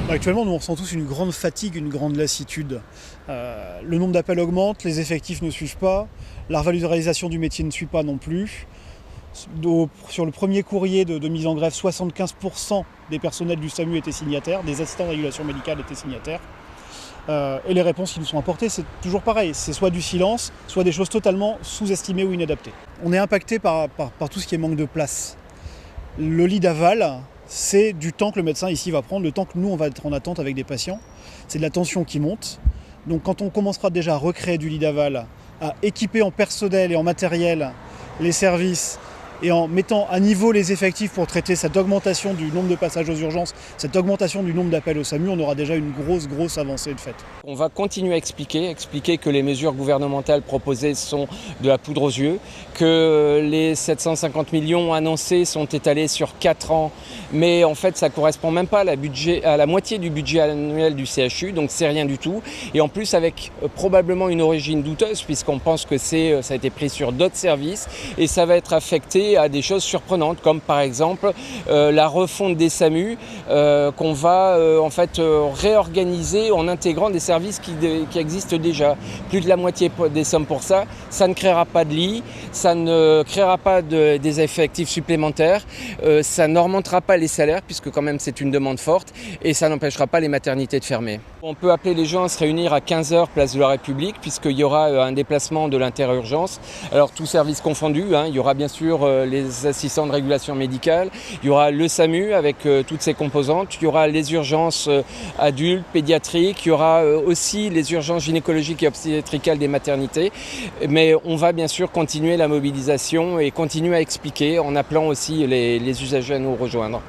Actuellement, nous on ressent tous une grande fatigue, une grande lassitude. Le nombre d'appels augmente, les effectifs ne suivent pas, la revalorisation du métier ne suit pas non plus. Sur le premier courrier de mise en grève, 75% des personnels du SAMU étaient signataires, des assistants de régulation médicale étaient signataires. Et les réponses qui nous sont apportées, c'est toujours pareil. C'est soit du silence, soit des choses totalement sous-estimées ou inadaptées. On est impacté par tout ce qui est manque de place. Le lit d'aval, c'est du temps que le médecin ici va prendre, le temps que nous on va être en attente avec des patients. C'est de la tension qui monte. Donc quand on commencera déjà à recréer du lit d'aval, à équiper en personnel et en matériel les services, et en mettant à niveau les effectifs pour traiter cette augmentation du nombre de passages aux urgences, cette augmentation du nombre d'appels au SAMU, on aura déjà une grosse avancée de fait. On va continuer à expliquer que les mesures gouvernementales proposées sont de la poudre aux yeux, que les 750 millions annoncés sont étalés sur 4 ans, mais en fait ça ne correspond même pas à la moitié du budget annuel du CHU, donc c'est rien du tout. Et en plus avec probablement une origine douteuse, puisqu'on pense que ça a été pris sur d'autres services, et ça va être affecté à des choses surprenantes, comme par exemple la refonte des SAMU qu'on va réorganiser en intégrant des services qui existent déjà. Plus de la moitié des sommes pour ça. Ça ne créera pas de lits, ça ne créera pas des effectifs supplémentaires, ça n'augmentera pas les salaires puisque quand même c'est une demande forte et ça n'empêchera pas les maternités de fermer. On peut appeler les gens à se réunir à 15h place de la République puisqu'il y aura un déplacement de l'interurgence. Alors tout service confondu, il y aura bien sûr les assistants de régulation médicale, il y aura le SAMU avec toutes ses composantes, il y aura les urgences adultes, pédiatriques, il y aura aussi les urgences gynécologiques et obstétricales des maternités. Mais on va bien sûr continuer la mobilisation et continuer à expliquer en appelant aussi les usagers à nous rejoindre.